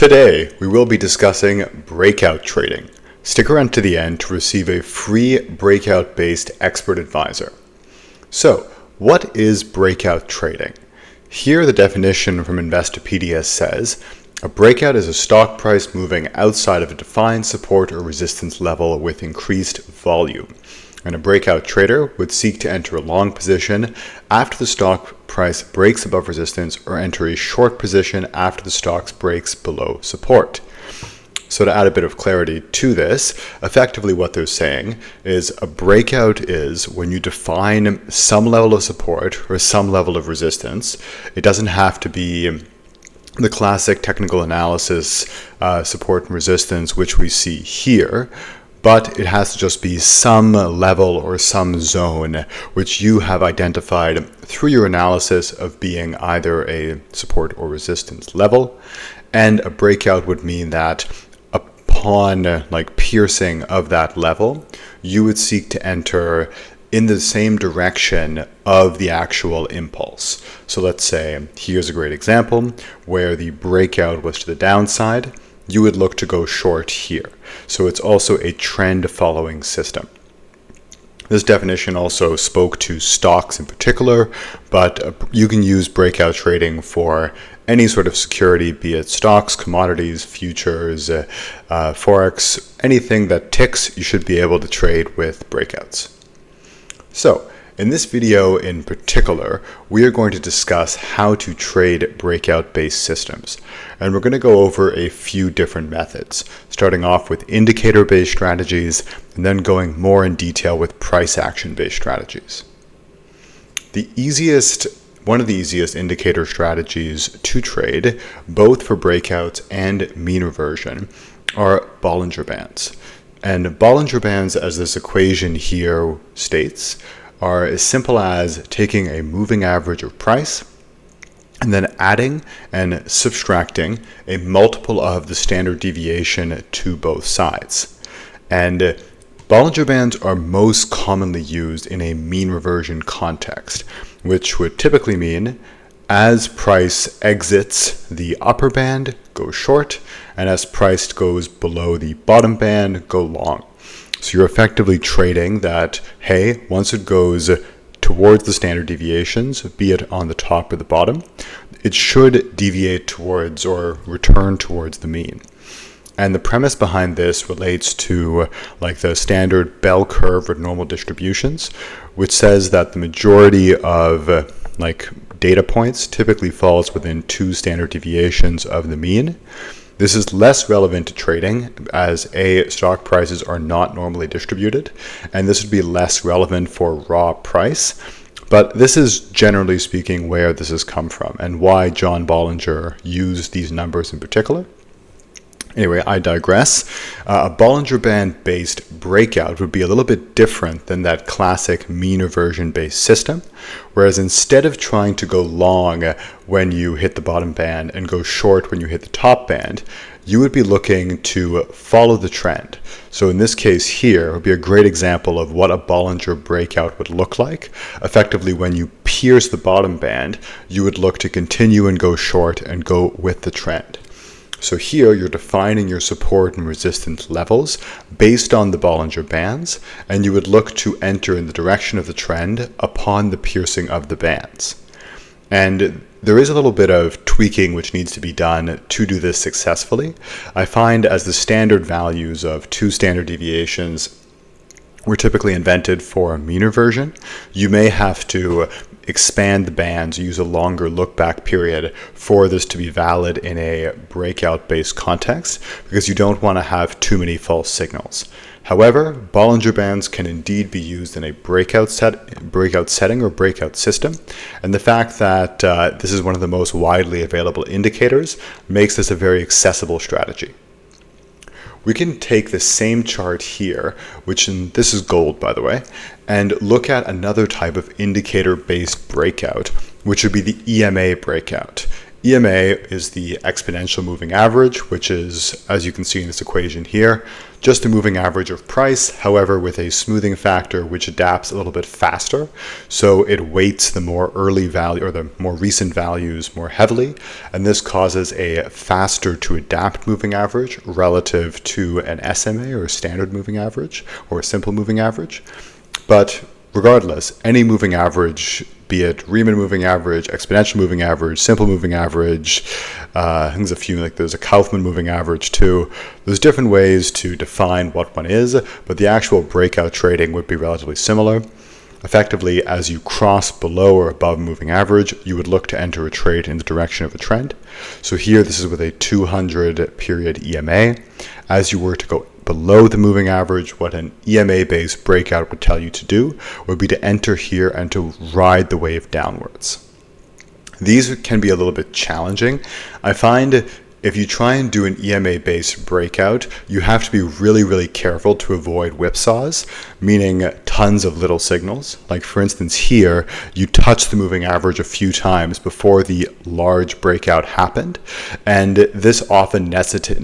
Today, we will be discussing breakout trading. Stick around to the end to receive a free breakout-based expert advisor. So, what is breakout trading? Here, the definition from Investopedia says, a breakout is a stock price moving outside of a defined support or resistance level with increased volume. And a breakout trader would seek to enter a long position after the stock price breaks above resistance or enter a short position after the stock breaks below support. So to add a bit of clarity to this, effectively what they're saying is a breakout is when you define some level of support or some level of resistance. It doesn't have to be the classic technical analysis support and resistance which we see here, but it has to just be some level or some zone which you have identified through your analysis of being either a support or resistance level. And a breakout would mean that upon piercing of that level, you would seek to enter in the same direction of the actual impulse. So let's say, here's a great example where the breakout was to the downside. You would look to go short here. So it's also a trend following system. This definition also spoke to stocks in particular, but you can use breakout trading for any sort of security, be it stocks, commodities, futures, forex, anything that ticks, you should be able to trade with breakouts. So, in this video in particular, we are going to discuss how to trade breakout-based systems. And we're going to go over a few different methods, starting off with indicator-based strategies and then going more in detail with price action-based strategies. One of the easiest indicator strategies to trade, both for breakouts and mean reversion, are Bollinger Bands. And Bollinger Bands, as this equation here states, are as simple as taking a moving average of price and then adding and subtracting a multiple of the standard deviation to both sides. And Bollinger Bands are most commonly used in a mean reversion context, which would typically mean as price exits the upper band, go short, and as price goes below the bottom band, go long. So you're effectively trading that, hey, once it goes towards the standard deviations, be it on the top or the bottom, it should deviate towards or return towards the mean. And the premise behind this relates to the standard bell curve or normal distributions, which says that the majority of data points typically falls within 2 standard deviations of the mean. This is less relevant to trading as stock prices are not normally distributed, and this would be less relevant for raw price. But this is generally speaking where this has come from and why John Bollinger used these numbers in particular. Anyway, I digress. A Bollinger Band based breakout would be a little bit different than that classic mean reversion based system, whereas instead of trying to go long when you hit the bottom band and go short when you hit the top band, you would be looking to follow the trend. So in this case here would be a great example of what a Bollinger breakout would look like. Effectively, when you pierce the bottom band, you would look to continue and go short and go with the trend. So here you're defining your support and resistance levels based on the Bollinger Bands, and you would look to enter in the direction of the trend upon the piercing of the bands. And there is a little bit of tweaking which needs to be done to do this successfully. I find as the standard values of 2 standard deviations were typically invented for a mean reversion, you may have to expand the bands, use a longer look back period for this to be valid in a breakout based context, because you don't want to have too many false signals. However, Bollinger Bands can indeed be used in a breakout setting or breakout system, and the fact that this is one of the most widely available indicators makes this a very accessible strategy. We can take the same chart here, this is gold by the way, and look at another type of indicator-based breakout, which would be the EMA breakout. EMA is the exponential moving average, which is, as you can see in this equation here, just a moving average of price, however, with a smoothing factor which adapts a little bit faster. So it weights the more early value or the more recent values more heavily, and this causes a faster to adapt moving average relative to an SMA or a standard moving average or a simple moving average. But regardless, any moving average, be it Riemann moving average, exponential moving average, simple moving average, I think there's a few, like there's a Kaufman moving average too. There's different ways to define what one is, but the actual breakout trading would be relatively similar. Effectively, as you cross below or above moving average, you would look to enter a trade in the direction of a trend. So here, this is with a 200 period EMA. As you were to go below the moving average, what an EMA-based breakout would tell you to do would be to enter here and to ride the wave downwards. These can be a little bit challenging. I find if you try and do an EMA-based breakout, you have to be really, really careful to avoid whipsaws, meaning tons of little signals. Like for instance here, you touched the moving average a few times before the large breakout happened, and this often necessitates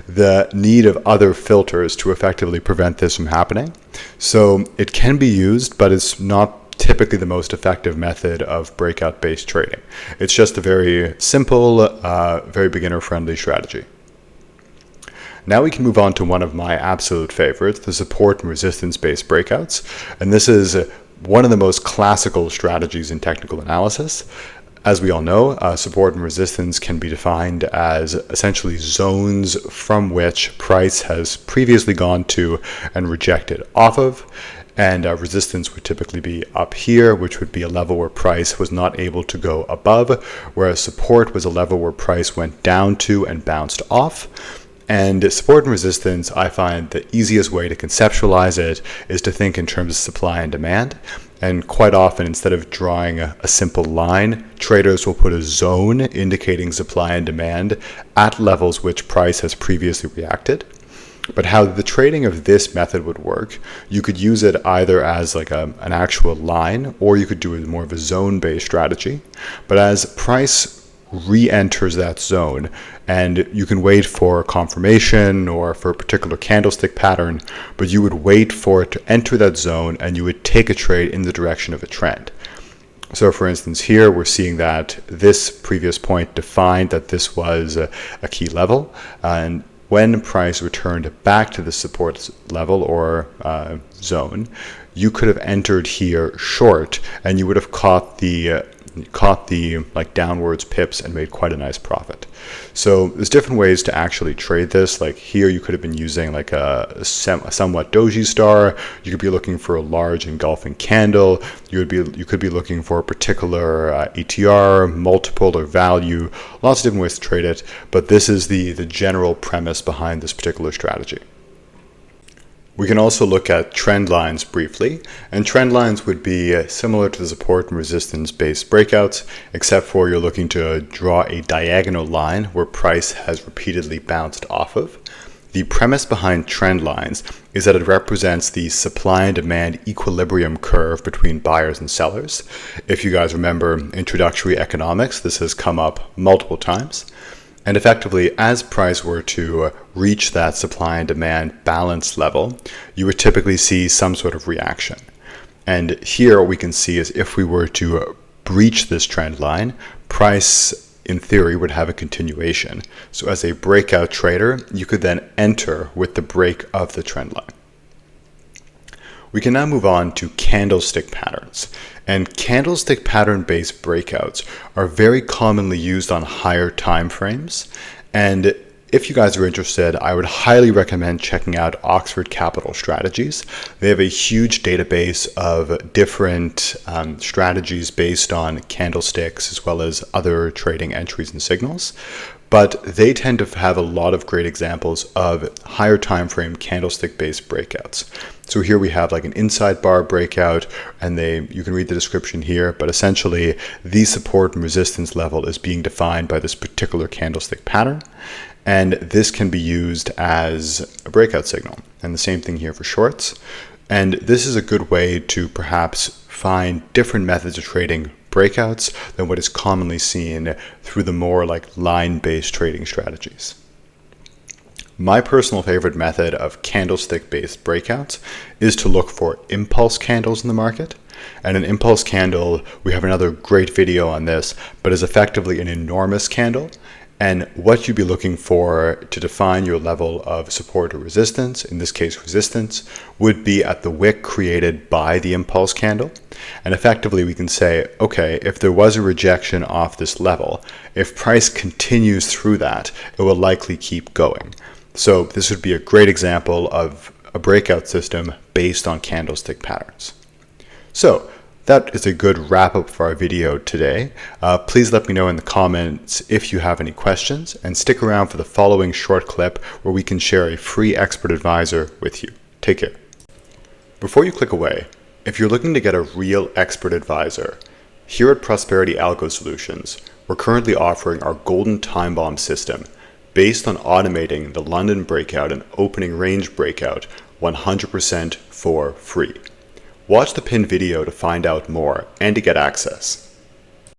the need of other filters to effectively prevent this from happening. So it can be used, but it's not typically the most effective method of breakout-based trading. It's just a very simple, very beginner-friendly strategy. Now we can move on to one of my absolute favorites, the support and resistance-based breakouts. And this is one of the most classical strategies in technical analysis. As we all know, support and resistance can be defined as essentially zones from which price has previously gone to and rejected off of. And resistance would typically be up here, which would be a level where price was not able to go above, whereas support was a level where price went down to and bounced off. And support and resistance, I find the easiest way to conceptualize it is to think in terms of supply and demand. And quite often, instead of drawing a simple line, traders will put a zone indicating supply and demand at levels which price has previously reacted. But how the trading of this method would work, you could use it either as like an actual line, or you could do it more of a zone-based strategy. But as price re-enters that zone, and you can wait for confirmation or for a particular candlestick pattern, but you would wait for it to enter that zone and you would take a trade in the direction of a trend. So for instance, here we're seeing that this previous point defined that this was a key level, and when price returned back to the support level or zone, you could have entered here short, and you would have caught the like downwards pips and made quite a nice profit. So there's different ways to actually trade this. Like here, you could have been using like a somewhat doji star. You could be looking for a large engulfing candle. You could be looking for a particular ATR, multiple, or value. Lots of different ways to trade it, but this is the general premise behind this particular strategy. We can also look at trend lines briefly, and trend lines would be similar to the support and resistance based breakouts, except for you're looking to draw a diagonal line where price has repeatedly bounced off of. The premise behind trend lines is that it represents the supply and demand equilibrium curve between buyers and sellers. If you guys remember introductory economics, this has come up multiple times. And effectively, as price were to reach that supply and demand balance level, you would typically see some sort of reaction. And here what we can see is if we were to breach this trend line, price in theory would have a continuation. So as a breakout trader, you could then enter with the break of the trend line. We can now move on to candlestick patterns. And candlestick pattern based breakouts are very commonly used on higher time frames. And if you guys are interested, I would highly recommend checking out Oxford Capital Strategies. They have a huge database of different strategies based on candlesticks as well as other trading entries and signals. But they tend to have a lot of great examples of higher time frame candlestick based breakouts. So here we have like an inside bar breakout, and you can read the description here, but essentially the support and resistance level is being defined by this particular candlestick pattern. And this can be used as a breakout signal. And the same thing here for shorts. And this is a good way to perhaps find different methods of trading breakouts than what is commonly seen through the more like line-based trading strategies. My personal favorite method of candlestick-based breakouts is to look for impulse candles in the market. And an impulse candle, we have another great video on this, but is effectively an enormous candle. And what you'd be looking for to define your level of support or resistance, in this case resistance, would be at the wick created by the impulse candle. And effectively we can say, okay, if there was a rejection off this level, if price continues through that, it will likely keep going. So this would be a great example of a breakout system based on candlestick patterns. So that is a good wrap up for our video today. Please let me know in the comments if you have any questions, and stick around for the following short clip where we can share a free expert advisor with you. Take care. Before you click away, if you're looking to get a real expert advisor, here at Prosperity Algo Solutions, we're currently offering our Golden Time Bomb system based on automating the London breakout and opening range breakout 100% for free. Watch the pinned video to find out more and to get access.